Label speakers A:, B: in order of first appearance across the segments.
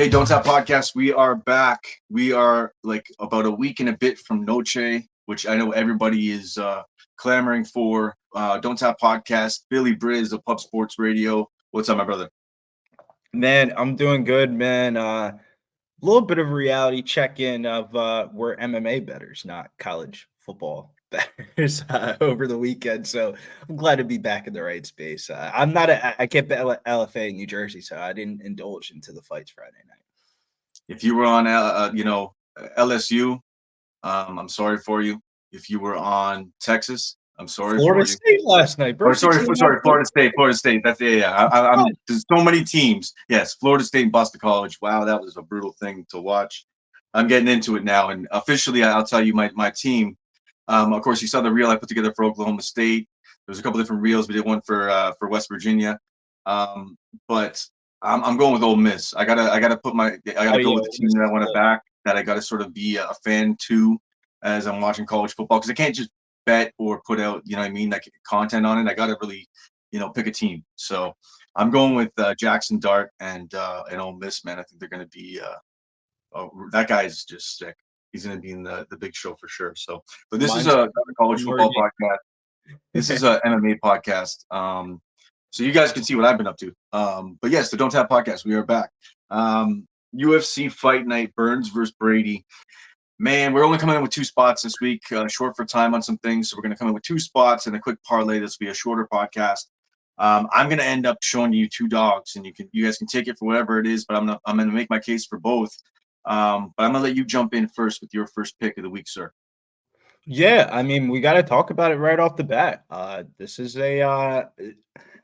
A: Hey, Donttap podcast. We are back. We are like about a week and a bit from Noche, which I know everybody is clamoring for. Donttap podcast. Billy Briz of Pub Sports Radio. What's up, my brother?
B: Man, I'm doing good, man. Little bit of reality check-in of we're MMA bettors, not college football bettors over the weekend. So I'm glad to be back in the right space. I kept LFA in New Jersey, so I didn't indulge into the fights Friday night.
A: If you were on, LSU, I'm sorry for you. If you were on Texas, I'm sorry
B: Florida
A: for you.
B: State last night, bro.
A: Or sorry, Florida State. That's I'm there's so many teams. Yes, Florida State and Boston College. Wow, that was a brutal thing to watch. I'm getting into it now, and officially, I'll tell you my team. Of course, you saw the reel I put together for Oklahoma State. There's a couple different reels. We did one for West Virginia, but I'm going with Ole Miss. I gotta go with the team that I want to back. That I gotta sort of be a fan too, as I'm watching college football, because I can't just bet or put out, like content on it. I got to really, pick a team. So I'm going with Jackson Dart and Ole Miss, man. I think they're going to be that guy is just sick. He's going to be in the big show for sure. So, but this is a college football podcast. This is a MMA podcast. So you guys can see what I've been up to. But yes, the Donttap podcast. We are back. UFC Fight Night, Burns versus Brady. Man, we're only coming in with 2 spots this week, short for time on some things. So we're going to come in with 2 spots and a quick parlay. This will be a shorter podcast. I'm going to end up showing you 2 dogs, and you guys can take it for whatever it is. But I'm going to make my case for both. But I'm going to let you jump in first with your first pick of the week, sir.
B: Yeah, I mean, we got to talk about it right off the bat. This is I'm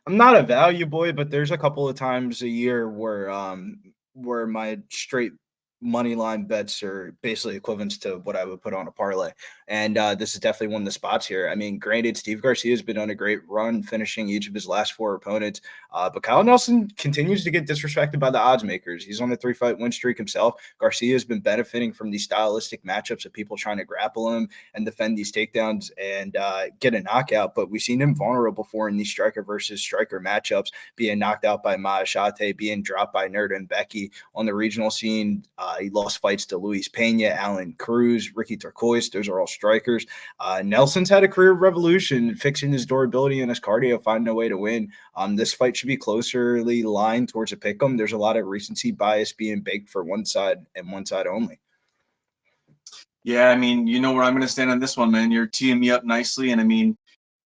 B: not a value boy, but there's a couple of times a year where my straight money line bets are basically equivalents to what I would put on a parlay. And this is definitely one of the spots here. I mean, granted, Steve Garcia has been on a great run, finishing each of his last 4 opponents. But Kyle Nelson continues to get disrespected by the odds makers. He's on a 3-fight win streak himself. Garcia has been benefiting from these stylistic matchups of people trying to grapple him and defend these takedowns and get a knockout. But we've seen him vulnerable before in these striker versus striker matchups, being knocked out by Maya Shate, being dropped by Nerda and Becky on the regional scene. He lost fights to Luis Pena, Alan Cruz, Ricky Turcois. Those are all strikers. Nelson's had a career revolution, fixing his durability and his cardio, finding a way to win. This fight should be closerly lined towards a pick'em. There's a lot of recency bias being baked for one side and one side only.
A: Yeah, I mean, you know where I'm going to stand on this one, man. You're teeing me up nicely, and I mean,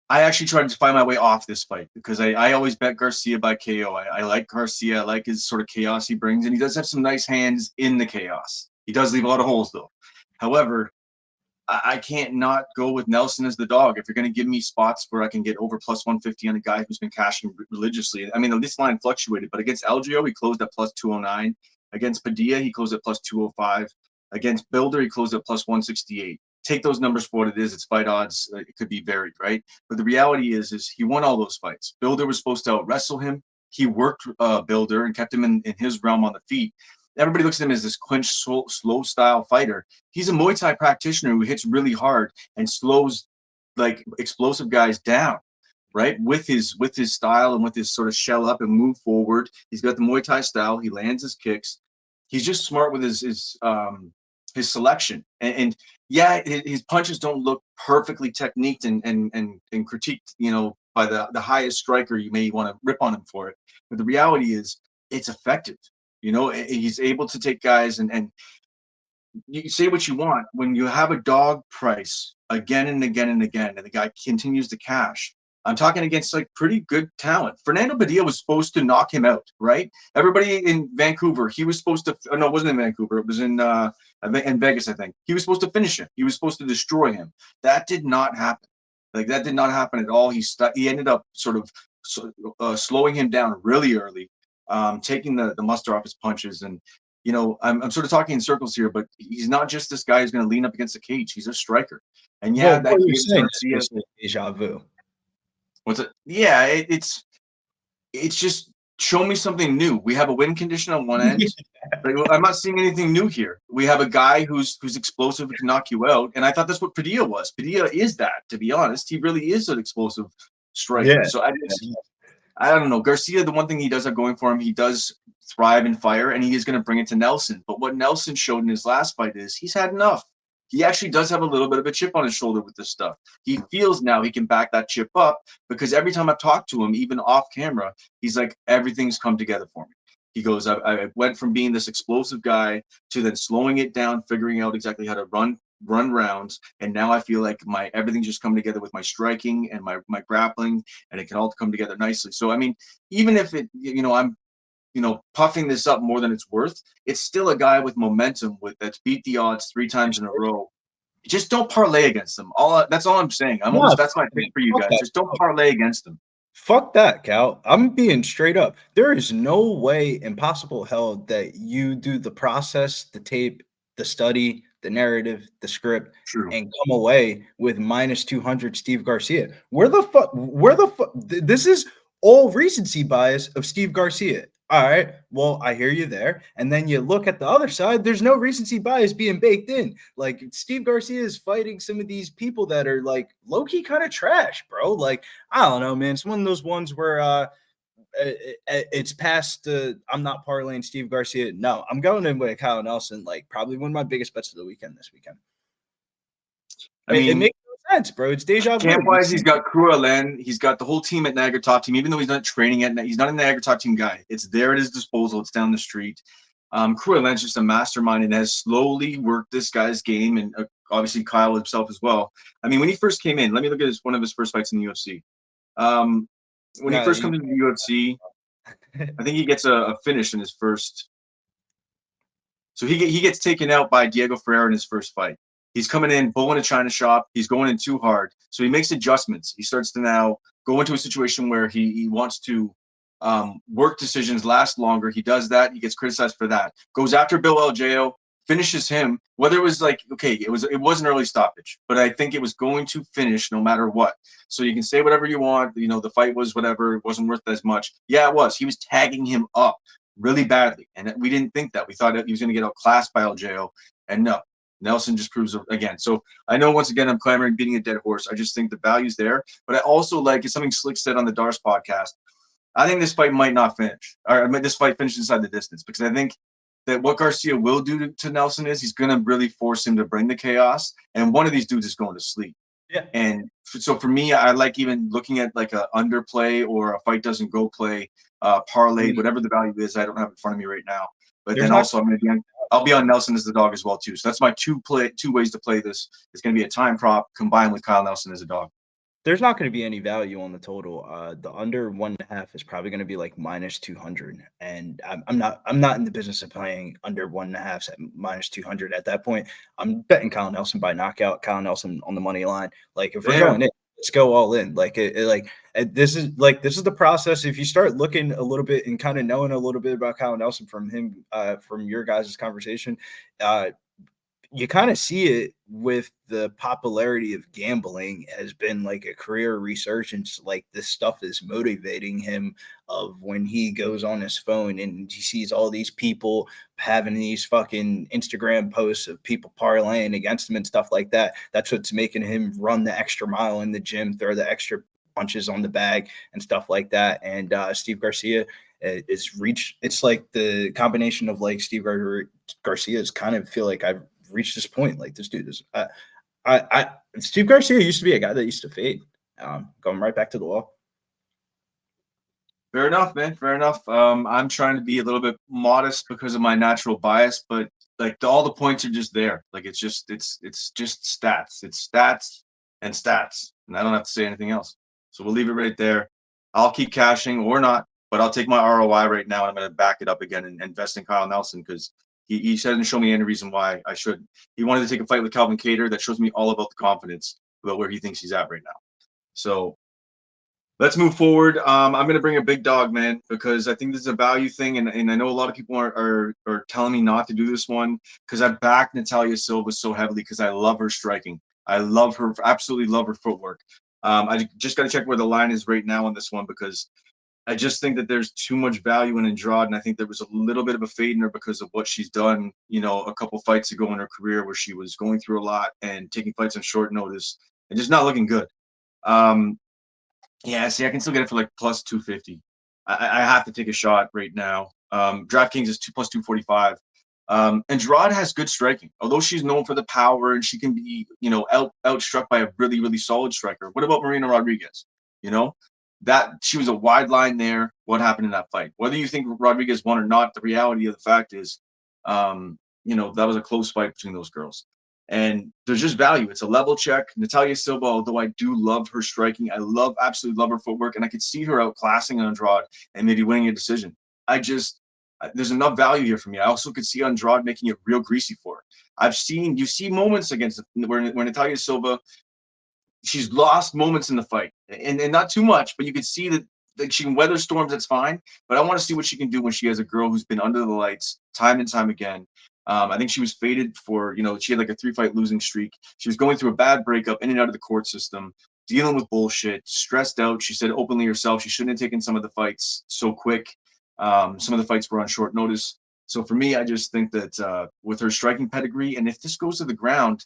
A: I actually tried to find my way off this fight because I always bet Garcia by KO. I like Garcia. I like his sort of chaos he brings, and he does have some nice hands in the chaos. He does leave a lot of holes, though. However, I can't not go with Nelson as the dog. If you're going to give me spots where I can get over plus 150 on a guy who's been cashing religiously. I mean, this line fluctuated, but against Algio, he closed at plus 209. Against Padilla, he closed at plus 205. Against Builder, he closed at plus 168. Take those numbers for what it is. It's fight odds. It could be varied, right? But the reality is he won all those fights. Builder was supposed to out-wrestle him. He worked Builder and kept him in his realm on the feet. Everybody looks at him as this clinch, slow style fighter. He's a Muay Thai practitioner who hits really hard and slows like explosive guys down, right? With his style and with his sort of shell up and move forward. He's got the Muay Thai style. He lands his kicks. He's just smart with his selection. And yeah, his punches don't look perfectly techniqued and critiqued, by the highest striker. You may want to rip on him for it. But the reality is it's effective. He's able to take guys and you say what you want. When you have a dog price again and again and again, and the guy continues to cash, I'm talking against like pretty good talent. Fernando Padilla was supposed to knock him out, right? Everybody in Vancouver, he was supposed to. Oh, no, it wasn't in Vancouver. It was in Vegas, I think. He was supposed to finish him. He was supposed to destroy him. That did not happen. That did not happen at all. He ended up sort of slowing him down really early, taking the muster off his punches. And I'm sort of talking in circles here, but he's not just this guy who's going to lean up against the cage. He's a striker. And yeah,
B: that gives Garcia deja vu.
A: What's it? Yeah, it's just show me something new. We have a win condition on one end. I'm not seeing anything new here. We have a guy who's explosive, who can knock you out, and I thought that's what Padilla was. Padilla is that, to be honest. He really is an explosive striker. Yeah. So I don't know. Garcia, the one thing he does have going for him, he does thrive and fire, and he is going to bring it to Nelson. But what Nelson showed in his last fight is he's had enough. He actually does have a little bit of a chip on his shoulder with this stuff. He feels now he can back that chip up because every time I've talked to him, even off camera, he's like, everything's come together for me. He goes, I went from being this explosive guy to then slowing it down, figuring out exactly how to run rounds, and now I feel like my everything's just coming together with my striking and my grappling, and it can all come together nicely. So I mean, even if it, I'm puffing this up more than it's worth, it's still a guy with momentum that's beat the odds 3 times in a row. Just don't parlay against them. That's all I'm saying.
B: Nah,
A: That's my pick for you
B: fuck
A: guys.
B: that.
A: Just don't parlay against them.
B: Fuck that, Cal. I'm being straight up. There is no way in possible hell that you do the process, the tape, the study, the narrative, the script,
A: True.
B: and come away with minus 200 Steve Garcia. Where the fuck? This is all recency bias of Steve Garcia. All right. Well, I hear you there. And then you look at the other side, there's no recency bias being baked in. Like Steve Garcia is fighting some of these people that are like low-key kind of trash, bro. Like, I don't know, man. It's one of those ones where it's past I'm not parlaying Steve Garcia. No, I'm going in with Kyle Nelson, like probably one of my biggest bets of the weekend this weekend.
A: I mean,
B: it makes no sense, bro. It's deja vu.
A: Camp-wise, he's got Cruen. He's got the whole team at Niagara Top Team, even though he's not training yet. He's not a Niagara Top Team guy. It's there at his disposal. It's down the street. Cruelen's just a mastermind and has slowly worked this guy's game, and obviously Kyle himself as well. I mean, when he first came in, let me look at one of his first fights in the UFC. When he first comes into the UFC, I think he gets a finish in his first. So he gets taken out by Diego Ferreira in his first fight. He's coming in, bull in a china shop. He's going in too hard. So he makes adjustments. He starts to now go into a situation where he wants to work decisions last longer. He does that. He gets criticized for that. Goes after Bill Algeo, finishes him. Whether it was like, okay, it was an early stoppage, but I think it was going to finish no matter what. So you can say whatever you want. The fight was whatever. It wasn't worth as much. Yeah, it was. He was tagging him up really badly, and we didn't think that. We thought that he was going to get outclassed by Algeo, and no. Nelson just proves it again. So I know once again I'm clamoring, beating a dead horse. I just think the value's there. But I also like, it's something Slick said on the Dars podcast, I think this fight might not finish. Or this fight finished inside the distance, because I think that what Garcia will do to Nelson is he's going to really force him to bring the chaos. And one of these dudes is going to sleep.
B: Yeah.
A: And so for me, I like even looking at like a underplay or a fight doesn't go play, parlay, whatever the value is. I don't have it in front of me right now. But then also I'll be on Nelson as the dog as well too. So that's my two ways to play this. It's going to be a time prop combined with Kyle Nelson as a dog.
B: There's not going to be any value on the total. The under 1.5 is probably going to be like minus 200, and I'm not in the business of playing under 1.5 at minus 200. At that point, I'm betting Kyle Nelson by knockout. Kyle Nelson on the money line. Like if we're going in, let's go all in. This is the process. If you start looking a little bit and kind of knowing a little bit about Kyle Nelson from your guys' conversation, you kind of see it with the popularity of gambling has been like a career resurgence. Like this stuff is motivating him of when he goes on his phone and he sees all these people having these fucking Instagram posts of people parlaying against him and stuff like that. That's what's making him run the extra mile in the gym, throw the extra punches on the bag and stuff like that. And Steve Garcia is reached. It's like the combination of like Steve Garcia is kind of feel like I've reached this point. Like this dude is Steve Garcia used to be a guy that used to fade, going right back to the wall.
A: Fair enough, man. Fair enough. I'm trying to be a little bit modest because of my natural bias, but like all the points are just there. Like it's just stats. It's stats and stats, and I don't have to say anything else. So we'll leave it right there. I'll keep cashing or not, but I'll take my ROI right now. And I'm going to back it up again and invest in Kyle Nelson because he doesn't show me any reason why I shouldn't. He wanted to take a fight with Calvin Kattar. That shows me all about the confidence about where he thinks he's at right now. So let's move forward. I'm going to bring a big dog, man, because I think this is a value thing. And I know a lot of people are telling me not to do this one because I backed Natalia Silva so heavily because I love her striking. I love her, absolutely love her footwork. I just got to check where the line is right now on this one because I just think that there's too much value in Andrade, and I think there was a little bit of a fade in her because of what she's done, a couple fights ago in her career where she was going through a lot and taking fights on short notice and just not looking good. Yeah, see, I can still get it for like plus 250. I have to take a shot right now. DraftKings is 2 plus 245. Andrade has good striking, although she's known for the power and she can be, outstruck by a really, really solid striker. What about Marina Rodriguez? You know, that she was a wide line there. What happened in that fight? Whether you think Rodriguez won or not, the reality of the fact is, that was a close fight between those girls. And there's just value. It's a level check. Natalia Silva, although I do love her striking, absolutely love her footwork, and I could see her outclassing Andrade and maybe winning a decision. There's enough value here for me. I also could see Andrade making it real greasy for her. You see moments against where Natalia Silva, she's lost moments in the fight, and not too much, but you could see that she can weather storms. That's fine, but I want to see what she can do when she has a girl who's been under the lights time and time again. I think she was faded for, she had like a 3-fight losing streak. She was going through a bad breakup, in and out of the court system, dealing with bullshit, stressed out. She said openly herself she shouldn't have taken some of the fights so quick. Some of the fights were on short notice. So for me, I just think that with her striking pedigree, and if this goes to the ground,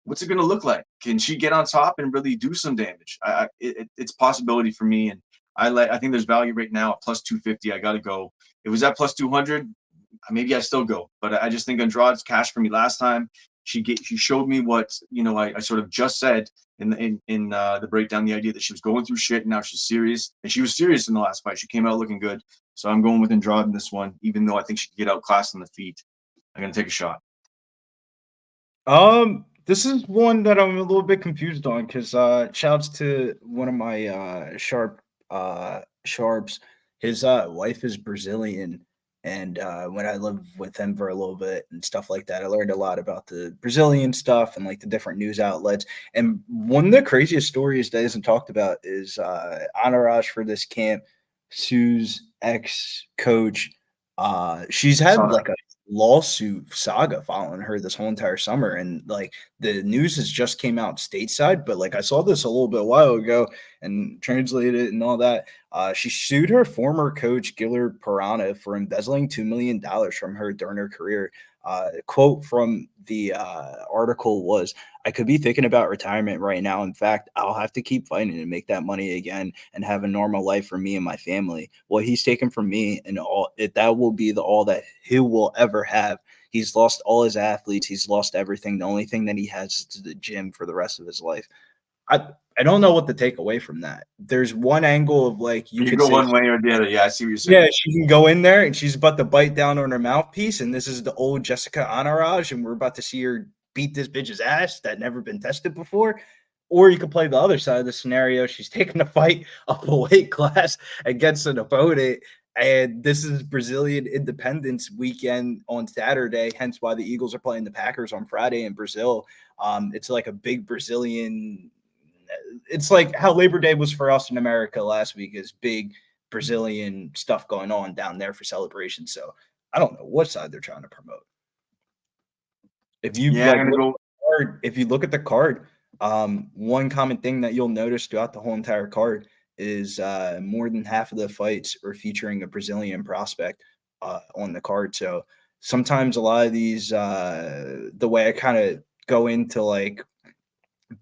A: what's it going to look like? Can she get on top and really do some damage? It's possibility for me, and I think there's value right now at plus 250. I got to go. If it was at plus 200, maybe I still go. But I just think Andrade's cash for me last time. She showed me what I sort of just said in the breakdown, the idea that she was going through shit and now she's serious, and she was serious in the last fight. She came out looking good. So I'm going with Andrade in this one, even though I think she can get outclassed on the feet. I'm going to take a shot.
B: This is one that I'm a little bit confused on because shouts to one of my sharps. His wife is Brazilian, and when I lived with him for a little bit and stuff like that, I learned a lot about the Brazilian stuff and like the different news outlets. And one of the craziest stories that isn't talked about is entourage for this camp. Sue's ex coach. She's had like a lawsuit saga following her this whole entire summer, and like the news has just came out stateside, but like I saw this a little bit while ago and translated it and all that. She sued her former coach Gillard Parana for embezzling $2 million from her during her career. Quote from the article was, "I could be thinking about retirement right now. In fact, I'll have to keep fighting and make that money again and have a normal life for me and my family. What he's taken from me and that will be all that he will ever have. He's lost all his athletes. He's lost everything. The only thing that he has is the gym for the rest of his life." I don't know what to take away from that. There's one angle of like
A: you could go one way or the other. Yeah, I see what you're saying.
B: Yeah, she can go in there and she's about to bite down on her mouthpiece, and this is the old Jessica Entourage, and we're about to see her beat this bitch's ass that never been tested before. Or you could play the other side of the scenario. She's taking a fight up a weight class against an opponent, and this is Brazilian Independence weekend on Saturday, hence why the Eagles are playing the Packers on Friday in Brazil. It's like a big Brazilian. It's like how Labor Day was for us in America last week, is big Brazilian stuff going on down there for celebration. So I don't know what side they're trying to promote. If you if you look at the card, one common thing that you'll notice throughout the whole entire card is more than half of the fights are featuring a Brazilian prospect on the card. So sometimes a lot of these, the way I kind of go into like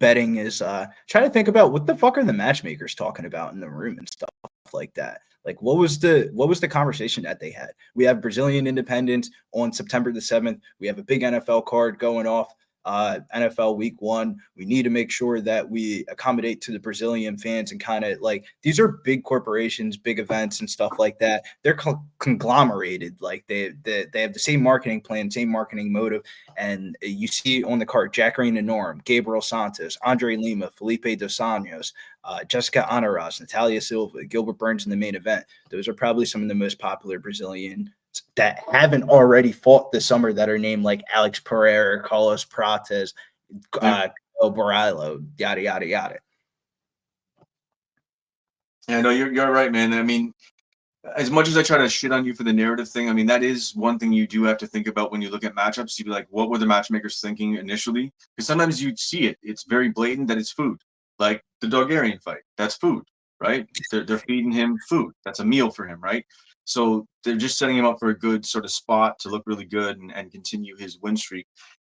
B: betting is trying to think about what the fuck are the matchmakers talking about in the room and stuff like that. Like what was the conversation that they had? We have Brazilian Independence on September the 7th. We have a big NFL card going off. NFL week 1. We need to make sure that we accommodate to the Brazilian fans and kind of like these are big corporations, big events and stuff like that. They're conglomerated. Like they have the same marketing plan, same marketing motive. And you see on the card, Jack Reina Norm, Gabriel Santos, Andre Lima, Felipe Dos Anjos, Jessica Anaras, Natalia Silva, Gilbert Burns in the main event. Those are probably some of the most popular Brazilian that haven't already fought this summer that are named like Alex Pereira, Carlos Prates, Barilo, yada, yada, yada.
A: Yeah, no, you're right, man. I mean, as much as I try to shit on you for the narrative thing, I mean, that is one thing you do have to think about when you look at matchups. You'd be like, what were the matchmakers thinking initially? Because sometimes you see it. It's very blatant that it's food. Like the Dogarian fight, that's food, right? They're feeding him food. That's a meal for him, right? So they're just setting him up for a good sort of spot to look really good and continue his win streak.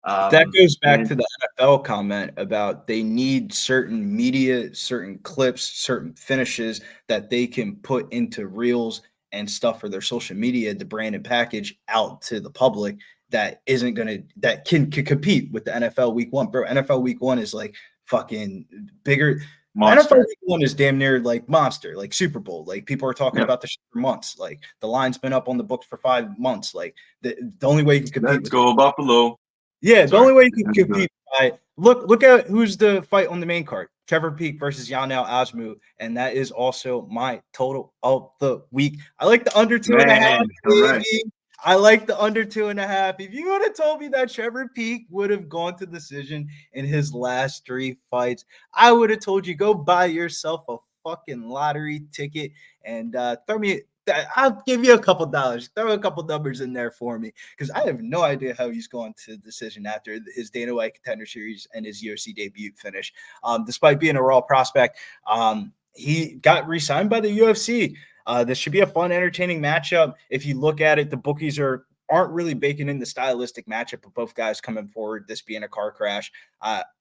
B: That goes back to the NFL comment about they need certain media, certain clips, certain finishes that they can put into reels and stuff for their social media, the brand and package out to the public that can compete with the NFL week 1. Bro, NFL week 1 is like fucking bigger. NFL
A: Monster.
B: week 1 is damn near like monster, like Super Bowl. Like people are talking
A: Yep.
B: about this for months. Like the line's been up on the books for 5 months. Like the only way you can compete
A: Let's
B: with
A: go Buffalo.
B: yeah, the
A: Sorry.
B: only way you can compete by look at who's the fight on the main card. Trevor Peek versus Yanel Asmu, and that is also my total of the week. I like the under 2.5,
A: Man, all
B: baby.
A: right.
B: I like the under 2.5. If you would have told me that Trevor Peek would have gone to decision in his last 3 fights, I would have told you go buy yourself a fucking lottery ticket and throw me. I'll give you a couple dollars. Throw a couple numbers in there for me because I have no idea how he's going to decision after his Dana White Contender Series and his UFC debut finish. Despite being a raw prospect, he got re-signed by the UFC. This should be a fun, entertaining matchup. If you look at it, the bookies aren't really baking in the stylistic matchup of both guys coming forward, this being a car crash.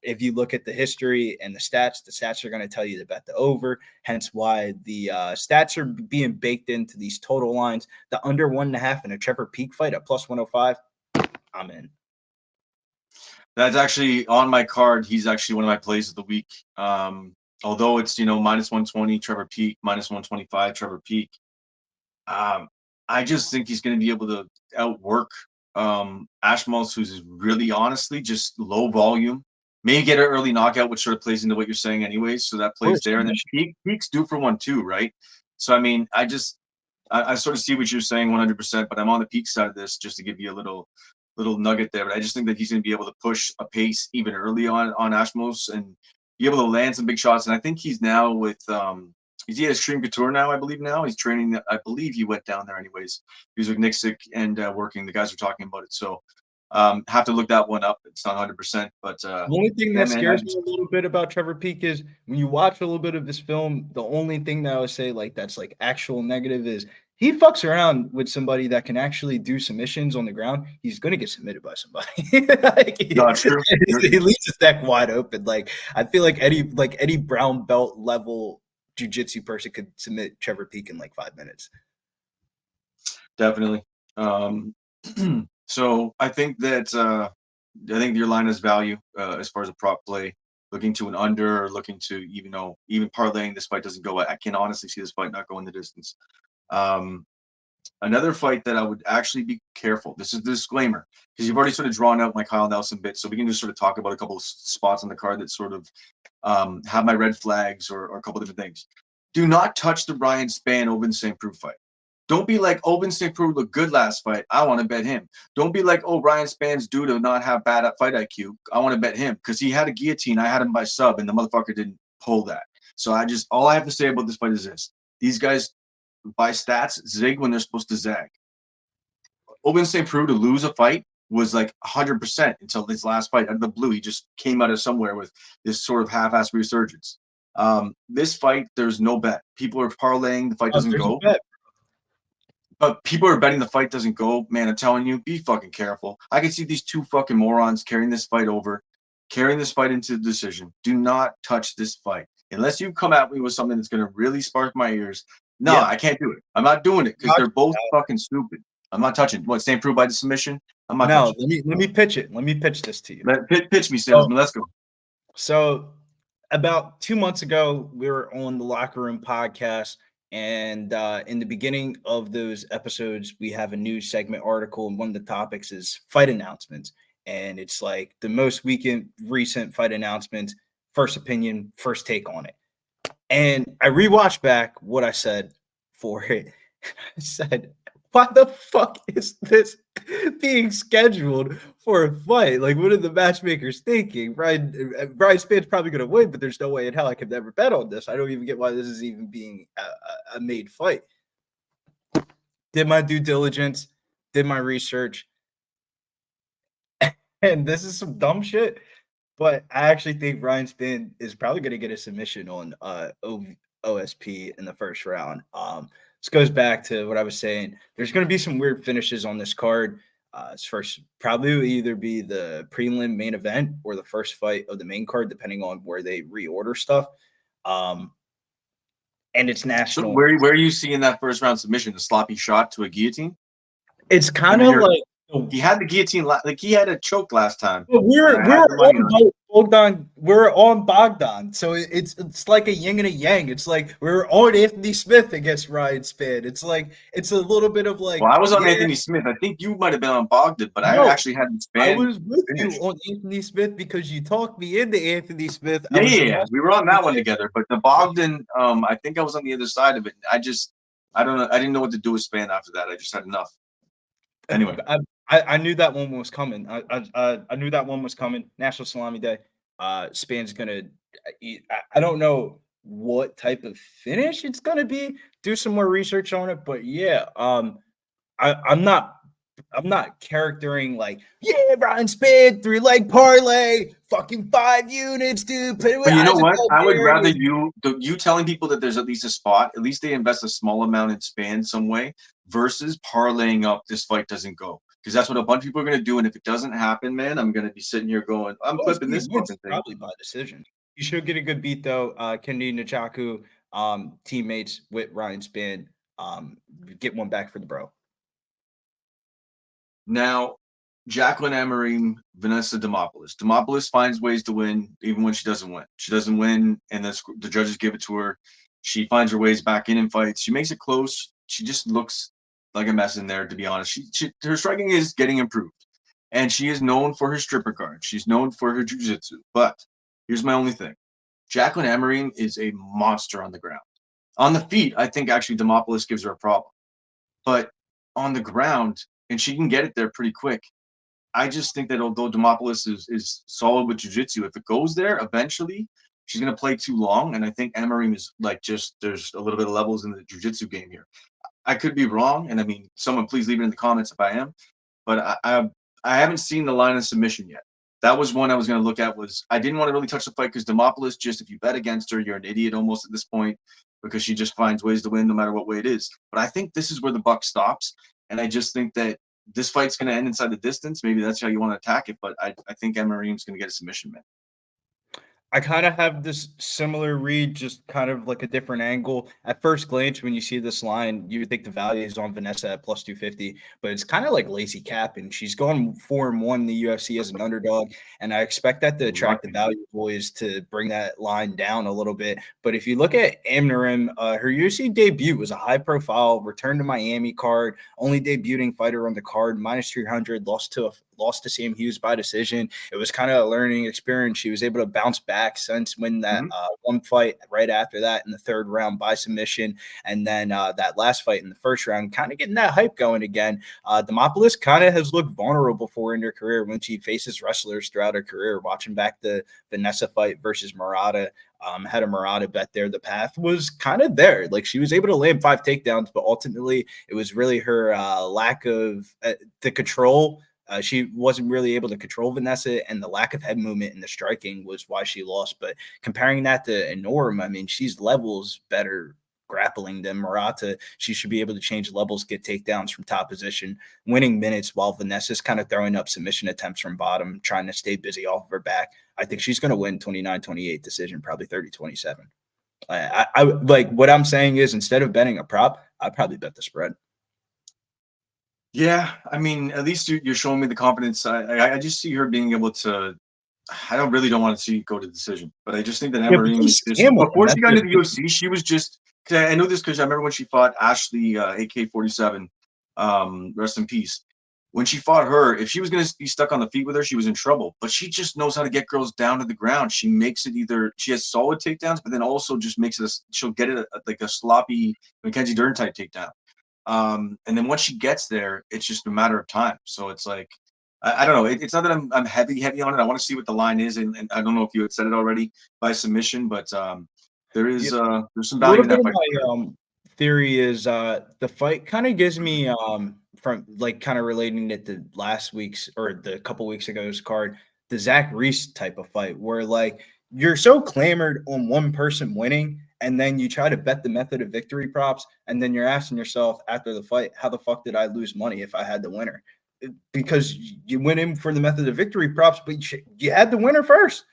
B: If you look at the history and the stats are going to tell you to bet the over, hence why the stats are being baked into these total lines. The under 1.5 in a Trevor Peek fight at plus 105, I'm in.
A: That's actually on my card. He's actually one of my plays of the week. Although it's, minus 120, Trevor Peek, minus 125, Trevor Peek. I just think he's going to be able to outwork Ashmos, who's really honestly just low volume. Maybe get an early knockout, which sort of plays into what you're saying anyways. So that plays there. And then Peek's due for one too, right? So, I mean, I sort of see what you're saying 100%, but I'm on the Peek side of this just to give you a little nugget there. But I just think that he's going to be able to push a pace even early on Ashmos and be able to land some big shots. And I think he's now with he's at Extreme Couture now, I believe. Now he's training. I believe he went down there anyways. He was with Nixick and working. The guys are talking about it, so have to look that one up. It's not 100%, but
B: the only thing that scares me a little bit about Trevor Peek is when you watch a little bit of this film, the only thing that I would say like that's like actual negative is he fucks around with somebody that can actually do submissions on the ground. He's going to get submitted by somebody.
A: no, true.
B: He leaves his neck wide open. Like I feel like any brown belt level jiu-jitsu person could submit Trevor Peek in like 5 minutes.
A: Definitely. So I think that your line has value as far as a prop play. Looking to an under or looking to even parlaying this fight doesn't go. I can honestly see this fight not going the distance. Another fight that I would actually be careful. This is the disclaimer because you've already sort of drawn out my Kyle Nelson bit, so we can just sort of talk about a couple of spots on the card that sort of have my red flags or a couple different things. Do not touch the Ryan Spann Open St. Preux fight. Don't be like, Open St. Preux looked good last fight. I want to bet him. Don't be like, Ryan Spann's due to not have bad fight IQ. I want to bet him because he had a guillotine. I had him by sub, and the motherfucker didn't pull that. So all I have to say about this fight is this. These guys, by stats, zig when they're supposed to zag. Open St. Preux to lose a fight was like 100% until his last fight out of the blue. He just came out of somewhere with this sort of half-assed resurgence. This fight, there's no bet. People are parlaying. The fight doesn't go. But people are betting the fight doesn't go. Man, I'm telling you, be fucking careful. I can see these two fucking morons carrying this fight into the decision. Do not touch this fight. Unless you come at me with something that's going to really spark my ears. No, I can't do it. I'm not doing it because they're both fucking stupid. I'm not touching. What, St. Preux by the submission? I'm not touching.
B: Let me pitch it. Let me pitch this to you.
A: Pitch me, salesman. Let's go.
B: So about 2 months ago, we were on the Locker Room podcast. And in the beginning of those episodes, we have a news segment article. And one of the topics is fight announcements. And it's like the most recent fight announcements, first opinion, first take on it. And I rewatched back what I said for it. I said, why the fuck is this being scheduled for a fight? Like, what are the matchmakers thinking? Brian Spann's probably going to win, but there's no way in hell I could ever bet on this. I don't even get why this is even being a made fight. Did my due diligence, did my research, and this is some dumb shit, but I actually think Ryan Spann is probably going to get a submission on OSP in the first round. This goes back to what I was saying. There's going to be some weird finishes on this card. It's first probably will either be the prelim main event or the first fight of the main card, depending on where they reorder stuff. and it's
A: So
B: national.
A: where are you seeing that first round submission? A sloppy shot to a guillotine?
B: It's
A: I
B: kind
A: mean,
B: of like
A: he had the guillotine, like he had a choke last time, and I
B: we're
A: had the money
B: on
A: on it.
B: Bogdan. We're on Bogdan, so it's like a yin and a yang. It's like we're on Anthony Smith against Ryan Spann. It's like it's a little bit of like,
A: Well, I was on
B: yeah,
A: Anthony Smith. I think you might have been on Bogdan, but I
B: no,
A: actually had the
B: I
A: span
B: was with you
A: finished.
B: on Anthony Smith because you talked me into Anthony Smith. I
A: Yeah,
B: was
A: yeah, yeah.
B: invested
A: We were on
B: in
A: that one
B: it.
A: together, but the Bogdan, I think I was on the other side of it. I don't know. I didn't know what to do with span after that. I just had enough. Anyway,
B: I knew that one was coming. I knew that one was coming. National Salami Day. Span's gonna. I don't know what type of finish it's gonna be. Do some more research on it, but yeah. I'm not. I'm not charactering like, yeah, Ryan Span, 3-leg parlay, fucking 5 units, dude. Put it with
A: but you know
B: Isaac
A: what? I would rather
B: Algerian.
A: you telling people that there's at least a spot. At least they invest a small amount in span some way versus parlaying up. This fight doesn't go because that's what a bunch of people are going to do. And if it doesn't happen, man, I'm going to be sitting here going, I'm
B: Well, if
A: flipping
B: he
A: this
B: wins,
A: fucking thing.
B: probably by decision. You should get a good beat though. Kendi Nchaku, teammates with Ryan Span, get one back for the bro.
A: Now, Jacqueline Emery, Vanessa Demopoulos. Demopoulos finds ways to win even when she doesn't win. She doesn't win, and the judges give it to her. She finds her ways back in fights. She makes it close. She just looks like a mess in there, to be honest. Her striking is getting improved, and she is known for her stripper guard. She's known for her jiu-jitsu. But here's my only thing: Jacqueline Emery is a monster on the ground. On the feet, I think actually Demopoulos gives her a problem, but on the ground, and she can get it there pretty quick. I just think that although Demopoulos is solid with jiu-jitsu, if it goes there eventually, she's gonna play too long. And I think Amarim is like just there's a little bit of levels in the jiu-jitsu game here. I could be wrong, and I mean, someone please leave it in the comments if I am. But I haven't seen the line of submission yet. That was one I was going to look at. Was I didn't want to really touch the fight because Demopoulos, just if you bet against her, you're an idiot almost at this point because she just finds ways to win no matter what way it is. But I think this is where the buck stops, and I just think that this fight's going to end inside the distance. Maybe that's how you want to attack it, but I think Amarim's going to get a submission, man.
B: I kind of have this similar read, just kind of like a different angle. At first glance, when you see this line, you would think the value is on Vanessa at plus 250, but it's kind of like lazy cap, and she's gone 4-1 in the UFC as an underdog, and I expect that to attract the value boys to bring that line down a little bit. But if you look at Amnarim, her UFC debut was a high-profile return to Miami card, only debuting fighter on the card, minus 300, lost to Sam Hughes by decision. It was kind of a learning experience. She was able to bounce back since when that one fight right after that in the third round by submission, and then that last fight in the first round, kind of getting that hype going again. Demopoulos kind of has looked vulnerable for in her career when she faces wrestlers throughout her career. Watching back the Vanessa fight versus Murata, had a Murata bet there. The path was kind of there. Like she was able to land 5 takedowns, but ultimately it was really her lack of the control. She wasn't really able to control Vanessa, and the lack of head movement in the striking was why she lost. But comparing that to Norm, I mean, she's levels better grappling than Murata. She should be able to change levels, get takedowns from top position, winning minutes while Vanessa's kind of throwing up submission attempts from bottom, trying to stay busy off of her back. I think she's going to win 29-28 decision, probably 30-27. I like what I'm saying is instead of betting a prop, I'd probably bet the spread.
A: Yeah, I mean, at least you're showing me the confidence. I just see her being able to. I don't want to see it go to decision, but I just think that
B: Yeah, but
A: Amarim
B: they
A: is just
B: scam women.
A: before she
B: That's
A: got
B: the
A: into the UFC, she was just. Cause I know this because I remember when she fought Ashley AK-47, rest in peace. When she fought her, if she was going to be stuck on the feet with her, she was in trouble. But she just knows how to get girls down to the ground. She makes it either she has solid takedowns, but then also just makes it. She'll get it like a sloppy Mackenzie Dern type takedown. And then once she gets there, it's just a matter of time. So it's like, I don't know. It's not that I'm heavy on it. I want to see what the line is, and I don't know if you had said it already by submission, but there's some
B: A
A: value
B: little
A: in
B: bit
A: that
B: of
A: fight for sure.
B: my theory is the fight kind of gives me from like kind of relating it to last week's or the couple weeks ago's card, the Zach Reese type of fight where like you're so clamored on one person winning and then you try to bet the method of victory props and then you're asking yourself after the fight, how the fuck did I lose money if I had the winner? Because you went in for the method of victory props, but you had the winner first.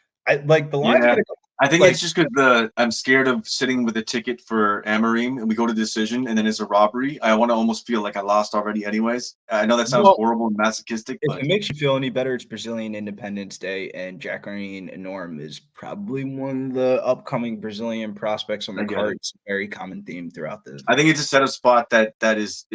B: Like the line's
A: Yeah,
B: gonna go
A: I think
B: Like,
A: it's just because I'm scared of sitting with a ticket for Amarim and we go to decision and then it's a robbery. I want to almost feel like I lost already, anyways. I know that sounds
B: well,
A: horrible and masochistic,
B: if
A: but
B: it makes you feel any better, it's Brazilian Independence Day, and Jacqueline Norm is probably one of the upcoming Brazilian prospects on
A: I
B: the
A: get
B: card.
A: it.
B: It's a very common theme throughout the
A: I
B: event.
A: think it's a setup spot that is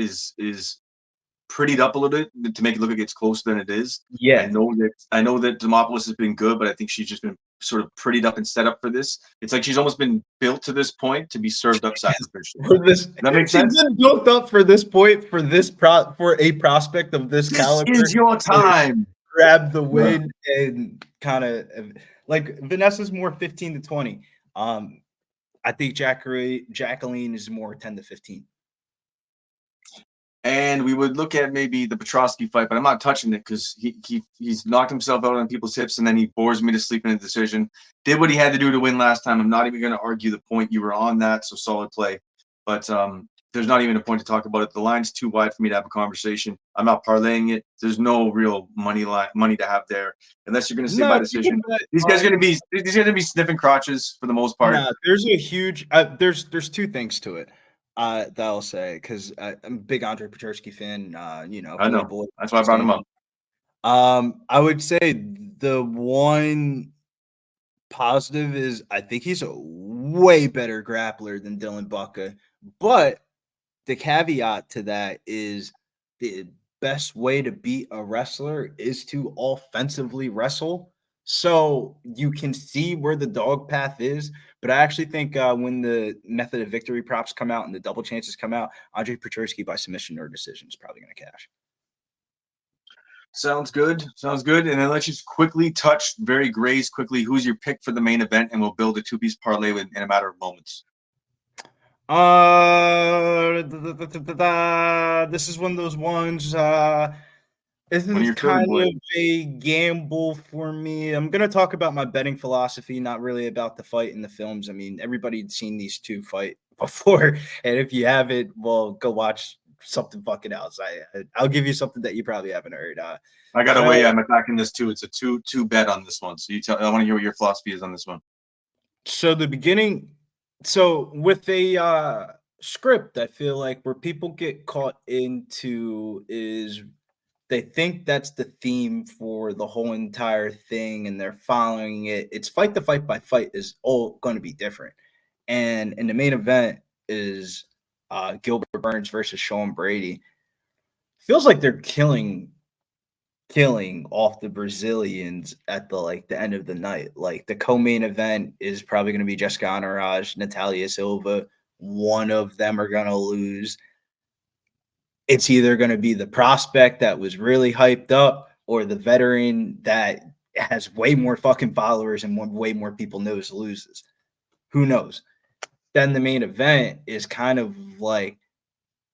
A: prettied up a little bit to make it look like it's closer than it is.
B: Yeah,
A: I know that Demopoulos has been good, but I think she's just been sort of prettied up and set up for this. It's like she's almost been built to this point to be served up sacrificially.
B: for this,
A: Does that make
B: she's
A: sense?
B: been built up for this point for for a prospect of this
A: This
B: caliber.
A: is your
B: To
A: time.
B: grab the
A: Yeah.
B: win and kind of like Vanessa's more 15 to 20. I think Jacqueline is more 10 to 15.
A: And we would look at maybe the Petrosky fight, but I'm not touching it because he's knocked himself out on people's hips and then he bores me to sleep in a decision. Did what he had to do to win last time. I'm not even going to argue the point. You were on that, so solid play. But there's not even a point to talk about it. The line's too wide for me to have a conversation. I'm not parlaying it. There's no real money to have there unless you're going to say by
B: No, you can
A: decision.
B: bet.
A: These going to be sniffing crotches for the most part.
B: No, there's a huge there's two things to it that I'll say because I'm a big Andre Petersky fan.
A: I
B: Philly
A: know.
B: boy.
A: That's why I brought him up.
B: I would say the one positive is I think he's a way better grappler than Dylan Bucka, but the caveat to that is the best way to beat a wrestler is to offensively wrestle. So you can see where the dog path is. But I actually think when the method of victory props come out and the double chances come out, Andre Petersky by submission or decision is probably going to cash.
A: Sounds good. Sounds good. And then let's just quickly touch, very graze quickly, who's your pick for the main event, and we'll build a two-piece parlay in a matter of moments.
B: This is one of those ones. This
A: One of
B: is
A: your Philly
B: kind
A: boys.
B: of a gamble for me. I'm going to talk about my betting philosophy, not really about the fight in the films. I mean, everybody's seen these two fight before, and if you haven't, well, go watch something fucking else. I'll give you something that you probably haven't heard.
A: I got to
B: So,
A: weigh. I'm attacking this too. It's a two bet on this one. So you tell. I want to hear what your philosophy is on this one.
B: so the beginning, so with a script, I feel like where people get caught into is they think that's the theme for the whole entire thing and they're following it. It's fight the fight by fight is all going to be different. And in the main event is Gilbert Burns versus Sean Brady. Feels like they're killing off the Brazilians at the end of the night. Like the co-main event is probably going to be Jessica Andrade, Natalia Silva. One of them are going to lose. It's either going to be the prospect that was really hyped up or the veteran that has way more fucking followers and way more people knows loses. Who knows? Then the main event is kind of like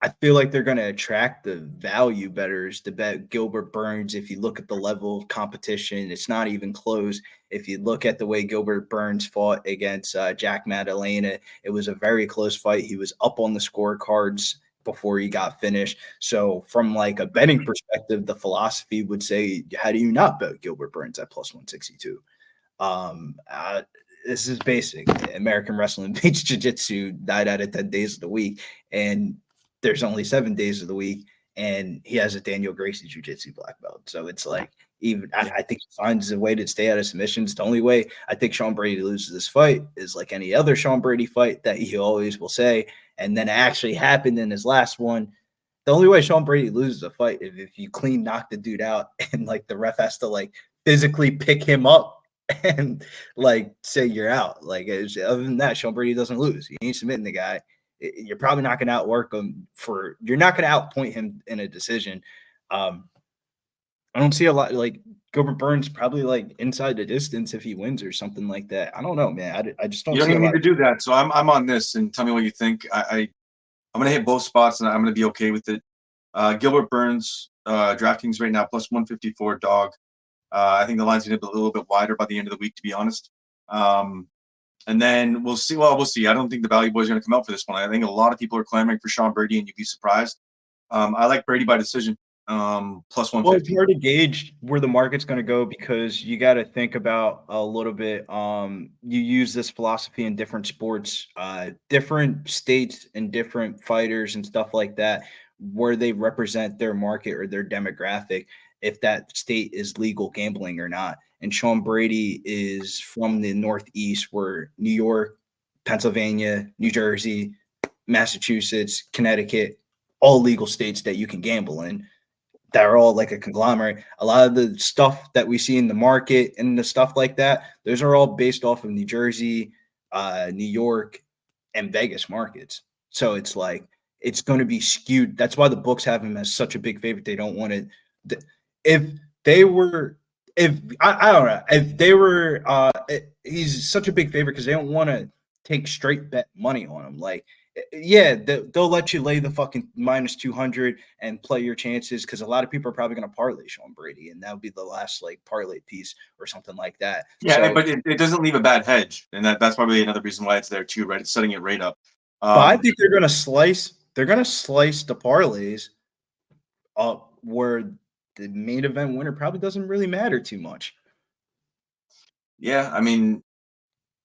B: I feel like they're going to attract the value bettors to bet Gilbert Burns. If you look at the level of competition, it's not even close. If you look at the way Gilbert Burns fought against Jack Maddalena, it was a very close fight. He was up on the scorecards before he got finished. So from like a betting perspective, the philosophy would say, how do you not bet Gilbert Burns at plus 162? This is basic. American wrestling beats jiu-jitsu 9 out of 10 days of the week. And there's only 7 days of the week, and he has a Daniel Gracie jiu-jitsu black belt. So it's like I think he finds a way to stay out of submissions. The only way I think Sean Brady loses this fight is like any other Sean Brady fight that he always will say, and then it actually happened in his last one. The only way Sean Brady loses a fight is if you clean knock the dude out and like the ref has to like physically pick him up and like say you're out. Like other than that, Sean Brady doesn't lose. He ain't submitting the guy. You're probably not going to outwork him you're not going to outpoint him in a decision. I don't see a lot like Gilbert Burns probably like inside the distance if he wins or something like that. I don't know, man. I just
A: You
B: don't
A: don't
B: see a
A: even need
B: lot.
A: to do that. So I'm on this, and tell me what you think. I'm gonna hit both spots, and I'm gonna be okay with it. Gilbert Burns, DraftKings right now plus 154 dog. I think the line's gonna be a little bit wider by the end of the week, to be honest. And then we'll see. Well, we'll see. I don't think the value boys are going to come out for this one. I think a lot of people are clamoring for Sean Brady, and you'd be surprised. I like Brady by decision. plus
B: Well, it's
A: 150.
B: hard to gauge where the market's going to go because you got to think about a little bit. You use this philosophy in different sports, different states and different fighters and stuff like that, where they represent their market or their demographic, if that state is legal gambling or not. And Sean Brady is from the Northeast, where New York, Pennsylvania, New Jersey, Massachusetts, Connecticut, all legal states that you can gamble in, that are all like a conglomerate. A lot of the stuff that we see in the market and the stuff like that, those are all based off of New Jersey, New York, and Vegas markets. So it's like it's going to be skewed. That's why the books have him as such a big favorite. They don't want it. If they were, if I don't know, if they were, he's such a big favorite because they don't want to take straight bet money on him. Like, yeah, they'll let you lay the fucking minus 200 and play your chances because a lot of people are probably going to parlay Sean Brady, and that would be the last like parlay piece or something like that.
A: Yeah,
B: So,
A: but it doesn't leave a bad hedge, and that's probably another reason why it's there too, right? It's setting it right up.
B: but I think they're going to slice. They're going to slice the parlays up where the main event winner probably doesn't really matter too much.
A: Yeah, I mean,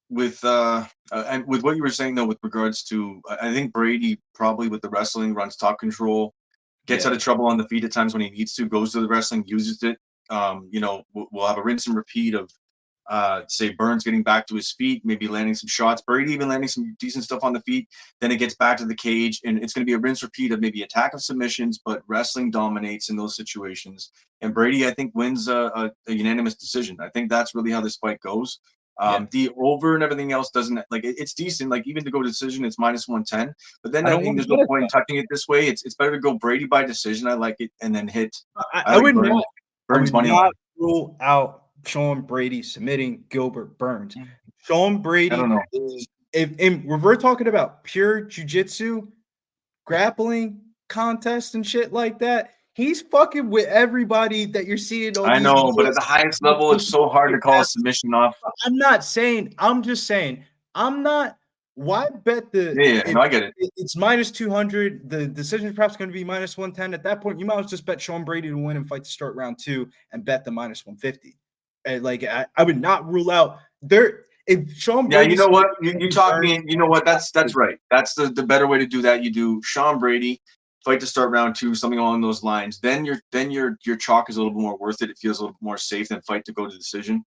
A: and with what you were saying though, with regards to, I think Brady probably with the wrestling runs top control, gets out
B: Yeah,
A: of trouble on the feet at times when he needs to, goes to the wrestling, uses it. We'll have a rinse and repeat of, say, Burns getting back to his feet, maybe landing some shots, Brady even landing some decent stuff on the feet. Then it gets back to the cage, and it's going to be a rinse repeat of maybe attack of submissions, but wrestling dominates in those situations. And Brady, I think, wins a unanimous decision. I think that's really how this fight goes.
B: yeah.
A: The over and everything else doesn't like it's decent. Like even to go decision, it's minus 110. But then
B: I
A: I
B: don't
A: think
B: want to
A: there's no
B: bet it
A: point in
B: though.
A: touching it this way. It's better to go Brady by decision. I like it, and then hit. I
B: I
A: like
B: would not. I
A: Burns
B: would
A: money
B: not
A: line.
B: rule out Sean Brady submitting Gilbert Burns. Sean
A: I don't
B: Brady
A: know.
B: is if we're talking about pure jujitsu, grappling contests and shit like that, he's fucking with everybody that you're seeing on
A: I
B: these
A: know, but at the
B: lists.
A: highest level, it's so hard to call a submission off.
B: I'm not saying. I'm just saying. I'm not. Why bet the
A: Yeah, yeah,
B: if
A: no, I get it.
B: it's minus 200? The decision is perhaps going to be minus 110. At that point, you might as well just bet Sean Brady to win and fight to start round two and bet the minus 150. And like I would not rule out there if Sean
A: Yeah, you
B: Brady's
A: know what? You talk me. You know what? That's right. That's the better way to do that. You do Sean Brady fight to start round two, something along those lines. Then your chalk is a little bit more worth it. It feels a little bit more safe than fight to go to decision.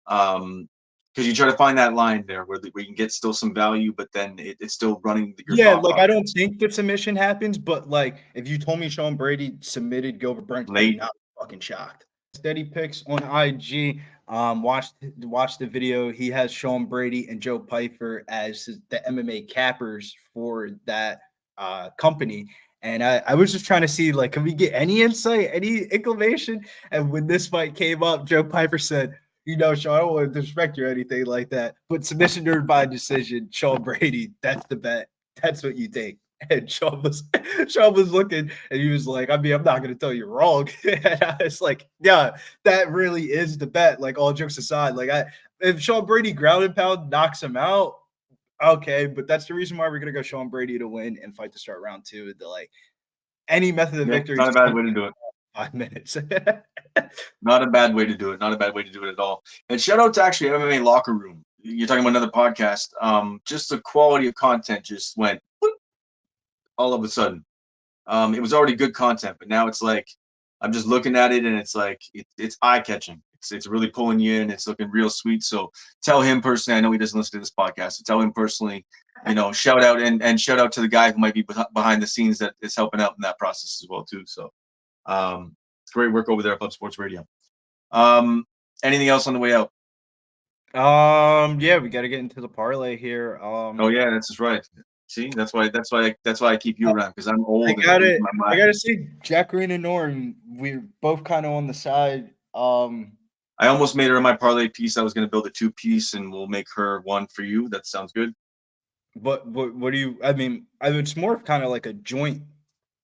A: Because you try to find that line there where you can get still some value, but then it's still running your
B: Yeah,
A: thought
B: like I don't
A: process
B: think the submission happens, but like if you told me Sean Brady submitted Gilbert Burns, I would
A: late.
B: not be fucking shocked. Steady picks on IG. Watch the video. He has Sean Brady and Joe Piper as the MMA cappers for that company. And I was just trying to see, like, can we get any insight, any inclination? And when this fight came up, Joe Piper said, Sean, I don't want to disrespect you or anything like that. But submission or by decision, Sean Brady, that's the bet. That's what you take. And Sean was looking and he was like, I mean, I'm not gonna tell you wrong. And I was like, yeah, that really is the bet. Like all jokes aside, if Sean Brady ground and pound knocks him out, okay, but that's the reason why we're gonna go Sean Brady to win and fight to start round two. The like any method of
A: Yeah,
B: victory,
A: not a
B: just
A: bad way to do it.
B: 5 minutes.
A: Not a bad way to do it. Not a bad way to do it at all. And shout out to actually MMA Locker Room. You're talking about another podcast. Just the quality of content just went all of a sudden. It was already good content, but now it's like I'm just looking at it and it's like it's eye catching. It's really pulling you in. It's looking real sweet. So tell him personally. I know he doesn't listen to this podcast. So tell him personally. Shout out and shout out to the guy who might be behind the scenes that is helping out in that process as well too. So great work over there at Club Sports Radio. Anything else on the way out?
B: Yeah, we got to get into the parlay here.
A: Oh yeah, that's just right. See, that's why I keep you around because I'm
B: I
A: old and
B: got
A: losing
B: it.
A: my
B: I
A: mind.
B: gotta say, Jacqueline and Norton, we're both kind of on the side.
A: I almost made her in my parlay piece. I was going to build a two-piece, and we'll make her one for you. That sounds good.
B: But what do you? I mean, it's more of kind of like a joint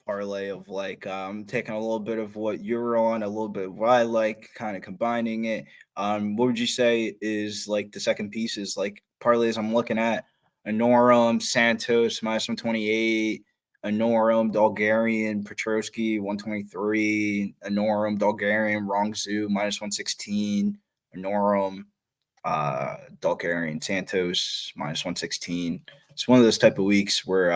B: parlay of like taking a little bit of what you're on, a little bit of what I like, kind of combining it. What would you say is like the second piece is like parlays I'm looking at? Anorum, Santos, minus 128. Anorum, Bulgarian, Petrosky, 123, Anorum, Bulgarian, Rongzhu, -116, Anorum, Bulgarian, Santos, -116. It's one of those type of weeks where,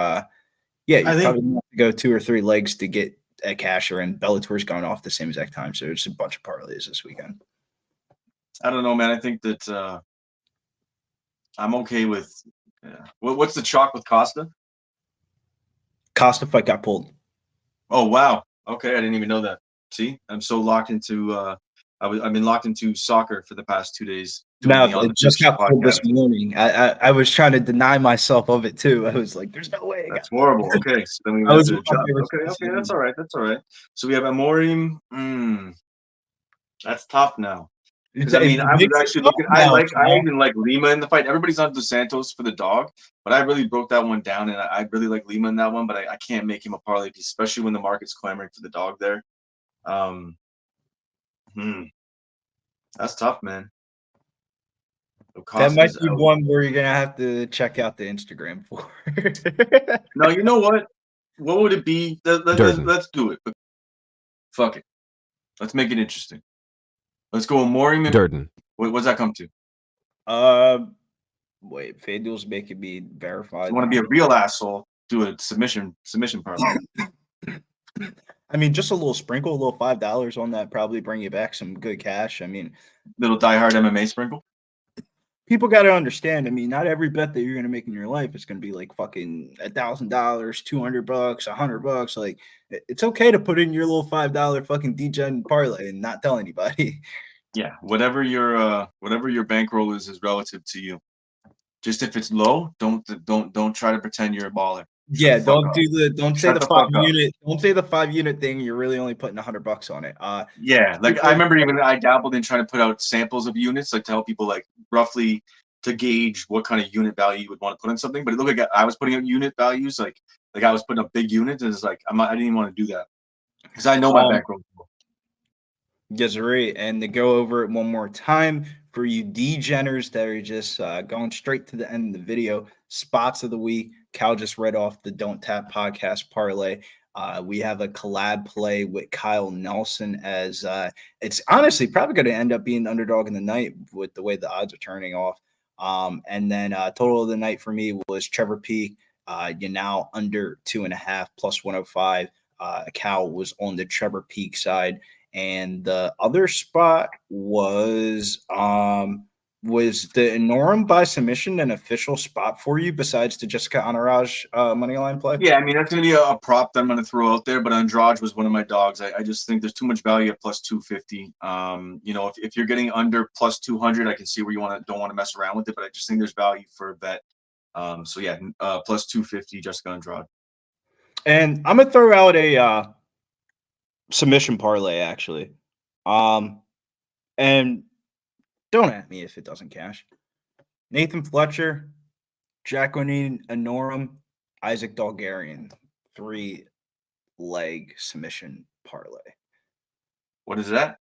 B: yeah,
A: I
B: you
A: think
B: probably have to go 2 or 3 legs to get a casher, and Bellator's going off the same exact time, so there's a bunch of parlays this weekend.
A: I don't know, man. I think that I'm okay with. What's the chalk with Costa?
B: Costa fight got pulled.
A: Oh wow. Okay, I didn't even know that. See, I'm so locked into. I've been locked into soccer for the past 2 days doing
B: No,
A: the On the
B: it just
A: Pitch
B: got pulled this
A: podcast.
B: morning. I was trying to deny myself of it too. I was like, "There's no way it
A: That's
B: got pulled."
A: horrible. Okay, so then we
B: I
A: have
B: was
A: to
B: one of my
A: adjust.
B: favorite
A: Okay,
B: sports
A: okay, that's
B: teams.
A: all right. That's all right. So we have Amorim. That's tough now. Because I mean,
B: It
A: I was
B: makes it
A: actually
B: tough
A: looking.
B: now,
A: I
B: Cal.
A: even like Lima in the fight. Everybody's on Dos Santos for the dog, but I really broke that one down, and I really like Lima in that one. But I can't make him a parlay piece, especially when the market's clamoring for the dog there. Um, that's tough, man.
B: That might
A: Acosta's
B: be
A: out.
B: one where you're gonna have to check out the Instagram for.
A: No, you know what? What would it be?
C: Durden.
A: Let's do it. Fuck it. Let's make it interesting. Let's go Amorim and
C: Durden.
A: what's that come to?
B: Wait, FanDuel's making me
A: If
B: verified.
A: you want to be a real asshole, do a submission parlay.
B: I mean, just a little sprinkle, a little $5 on that, probably bring you back some good cash. I mean,
A: Little diehard MMA sprinkle.
B: people got to understand. I mean, not every bet that you're going to make in your life is going to be like fucking $1,000, $200, $100. Like, it's okay to put in your little $5 fucking DGen parlay and not tell anybody.
A: Yeah, whatever your bankroll is relative to you. Just if it's low, don't try to pretend you're a baller. Shut
B: Yeah,
A: the fuck up.
B: don't say
A: Shut
B: the
A: the
B: five
A: fuck up.
B: unit. Don't say the 5 unit thing. You're really only putting $100 on it.
A: Yeah, like I remember even I dabbled in trying to put out samples of units, like to help people like roughly to gauge what kind of unit value you would want to put on something. But it looked like I was putting out unit values, like I was putting up big units, and it's like I didn't even want to do that because I know my bankroll.
B: Desiree, and to go over it one more time for you degeners that are just going straight to the end of the video, spots of the week. Cal just read off the Donttap podcast parlay. We have a collab play with Kyle Nelson as it's honestly probably going to end up being the underdog in the night with the way the odds are turning off. And then total of the night for me was Trevor Peak. You're now under 2.5 plus 105. Cal was on the Trevor Peak side. And the other spot was the Inoram by submission an official spot for you besides the Jessica Anaraj money line play?
A: Yeah, I mean that's gonna be a prop that I'm gonna throw out there, but Andrade was one of my dogs. I just think there's too much value at plus 250. You know, if you're getting under plus 200, I can see where you don't want to mess around with it, but I just think there's value for a bet. So yeah, plus 250, Jessica Andrade.
B: And I'm gonna throw out a submission parlay actually. And don't at me if it doesn't cash. Nathan Fletcher, Jacqueline Anorum, Isaac Bulgarian, 3-leg submission parlay.
A: What is that?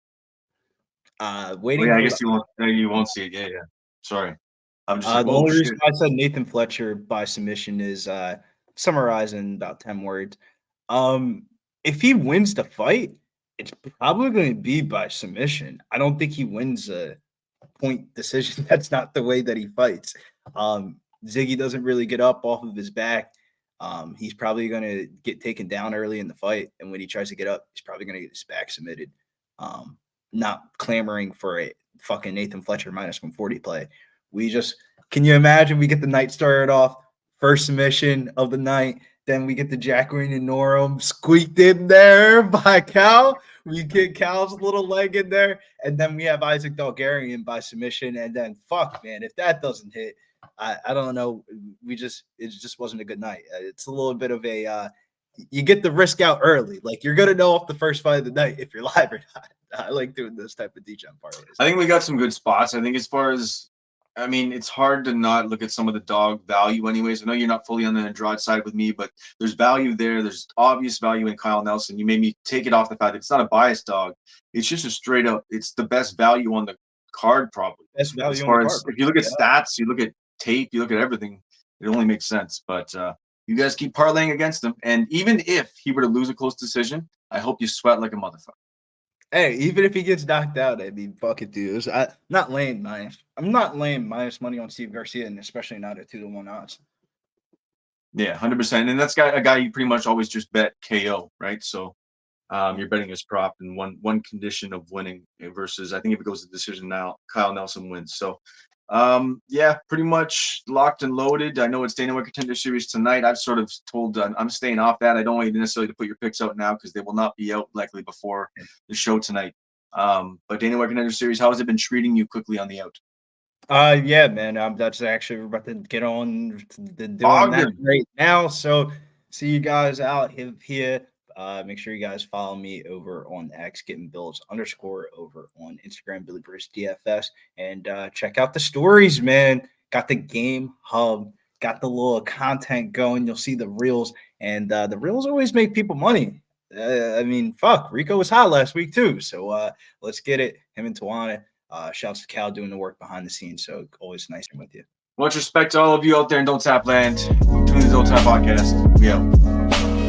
B: Waiting.
A: Yeah, I guess you won't see it. Yeah. Sorry, I'm just like,
B: The
A: oh
B: only
A: shit.
B: reason I said Nathan Fletcher by submission is summarized in about 10 words. If he wins the fight, it's probably going to be by submission. I don't think he wins a point decision. That's not the way that he fights. Ziggy doesn't really get up off of his back. He's probably going to get taken down early in the fight. And when he tries to get up, he's probably going to get his back submitted. Not clamoring for a fucking Nathan Fletcher minus 140 play. Can you imagine we get the night started off, first submission of the night, then we get the Jacqueline and Norum squeaked in there by Cal. We get Cal's little leg in there, and then we have Isaac Bulgarian by submission, and then fuck, man, if that doesn't hit, I don't know. It just wasn't a good night. It's a little bit of a you get the risk out early. Like you're gonna know off the first fight of the night if you're live or not. I like doing this type of DGen parlays.
A: I think we got some good spots. I think as far as I mean, it's hard to not look at some of the dog value anyways. I know you're not fully on the Andrade side with me, but there's value there. There's obvious value in Kyle Nelson. You made me take it off the fact that it's not a biased dog. It's just a straight up, it's the best value on the card probably.
B: Best value
A: As far
B: on the
A: as
B: card.
A: if you look at stats, you look at tape, you look at everything, it only makes sense. But You guys keep parlaying against him, and even if he were to lose a close decision, I hope you sweat like a motherfucker.
B: Hey, even if he gets knocked out, I mean, fuck it, dude. I'm not laying minus money on Steve Garcia, and especially not at 2-1 odds.
A: Yeah, 100%. And that's a guy you pretty much always just bet KO, right? So you're betting his prop in one condition of winning versus I think if it goes to decision now, Kyle Nelson wins. So yeah, pretty much locked and loaded. I know it's Dana White Contender Series tonight. I've sort of told I'm staying off that. I don't want you necessarily to put your picks out now because they will not be out likely before the show tonight. But Dana White Contender Series, how has it been treating you quickly on the out?
B: Yeah, man. That's actually we're about to get on to doing that
A: Ogden.
B: right now. So see you guys out here. Make sure you guys follow me over on X, getting Bills _ over on Instagram, Billy Bruce DFS, and check out the stories, man. Got the game hub, got the little content going. You'll see the reels, and the reels always make people money. I mean, fuck, Rico was hot last week too. So let's get it. Him and Tawana. Shouts to Cal doing the work behind the scenes. So always nice with you.
A: Much respect to all of you out there in Donttap land. Tune in to the Donttap podcast. We out.